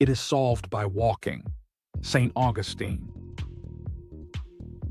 It is solved by walking. St. Augustine.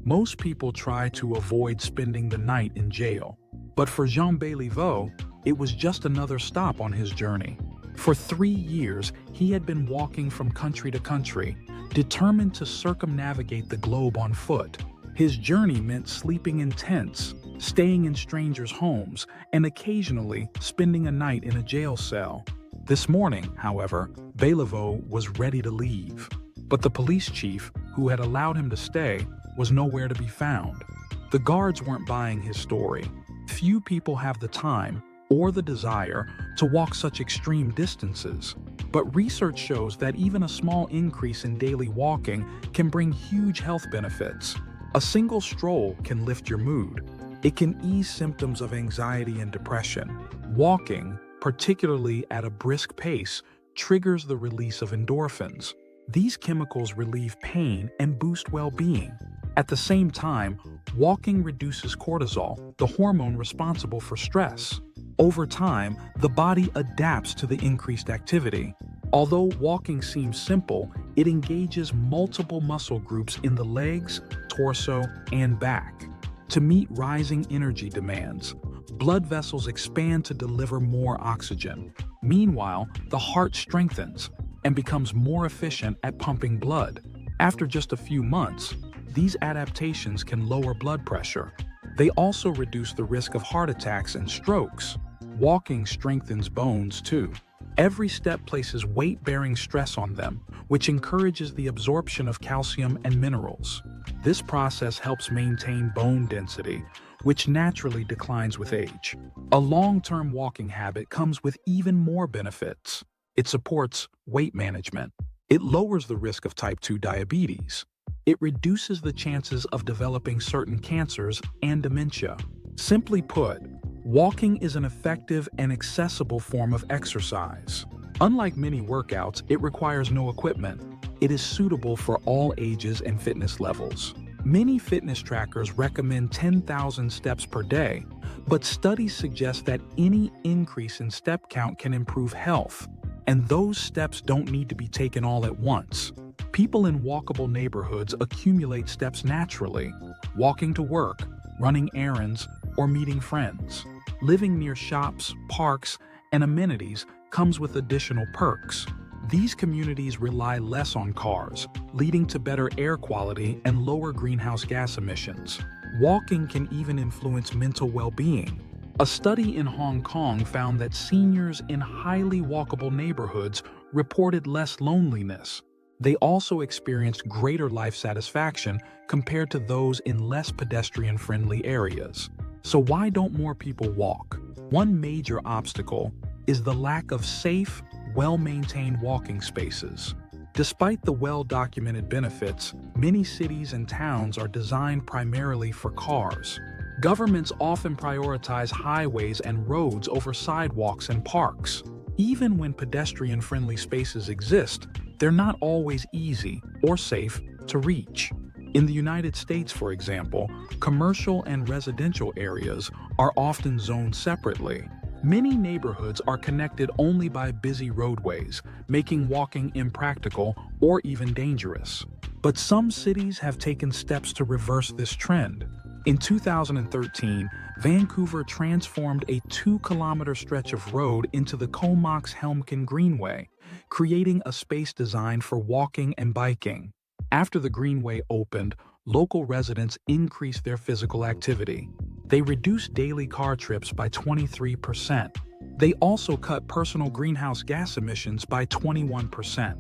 Most people try to avoid spending the night in jail, but for Jean Béliveau, it was just another stop on his journey. For 3 years, he had been walking from country to country, determined to circumnavigate the globe on foot. His journey meant sleeping in tents, staying in strangers' homes, and occasionally spending a night in a jail cell. This morning, however, Béliveau was ready to leave. But the police chief, who had allowed him to stay, was nowhere to be found. The guards weren't buying his story. Few people have the time or the desire to walk such extreme distances. But research shows that even a small increase in daily walking can bring huge health benefits. A single stroll can lift your mood. It can ease symptoms of anxiety and depression. Walking, particularly at a brisk pace, triggers the release of endorphins. These chemicals relieve pain and boost well-being. At the same time, walking reduces cortisol, the hormone responsible for stress. Over time, the body adapts to the increased activity. Although walking seems simple, it engages multiple muscle groups in the legs, torso, and back. To meet rising energy demands, blood vessels expand to deliver more oxygen. Meanwhile, the heart strengthens and becomes more efficient at pumping blood. After just a few months, these adaptations can lower blood pressure. They also reduce the risk of heart attacks and strokes. Walking strengthens bones too. Every step places weight-bearing stress on them, which encourages the absorption of calcium and minerals. This process helps maintain bone density, which naturally declines with age. A long-term walking habit comes with even more benefits. It supports weight management. It lowers the risk of type 2 diabetes. It reduces the chances of developing certain cancers and dementia. Simply put, walking is an effective and accessible form of exercise. Unlike many workouts, it requires no equipment. It is suitable for all ages and fitness levels. Many fitness trackers recommend 10,000 steps per day, but studies suggest that any increase in step count can improve health, and those steps don't need to be taken all at once. People in walkable neighborhoods accumulate steps naturally, walking to work, running errands, or meeting friends. Living near shops, parks, and amenities comes with additional perks. These communities rely less on cars, leading to better air quality and lower greenhouse gas emissions. Walking can even influence mental well-being. A study in Hong Kong found that seniors in highly walkable neighborhoods reported less loneliness. They also experienced greater life satisfaction compared to those in less pedestrian-friendly areas. So why don't more people walk? One major obstacle is the lack of safe, well-maintained walking spaces. Despite the well-documented benefits, many cities and towns are designed primarily for cars. Governments often prioritize highways and roads over sidewalks and parks. Even when pedestrian-friendly spaces exist, they're not always easy or safe to reach. In the United States, for example, commercial and residential areas are often zoned separately. Many neighborhoods are connected only by busy roadways, making walking impractical or even dangerous. But some cities have taken steps to reverse this trend. In 2013, Vancouver transformed a 2-kilometer stretch of road into the Comox-Helmcken Greenway, creating a space designed for walking and biking. After the Greenway opened, local residents increased their physical activity. They reduced daily car trips by 23%. They also cut personal greenhouse gas emissions by 21%.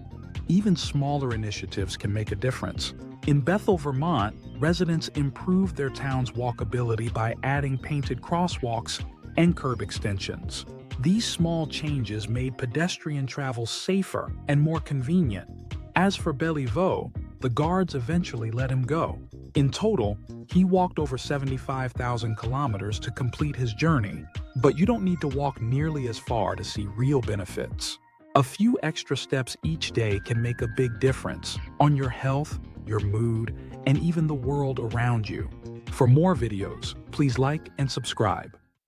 Even smaller initiatives can make a difference. In Bethel, Vermont, residents improved their town's walkability by adding painted crosswalks and curb extensions. These small changes made pedestrian travel safer and more convenient. As for Béliveau, the guards eventually let him go. In total, he walked over 75,000 kilometers to complete his journey, but you don't need to walk nearly as far to see real benefits. A few extra steps each day can make a big difference on your health, your mood, and even the world around you. For more videos, please like and subscribe.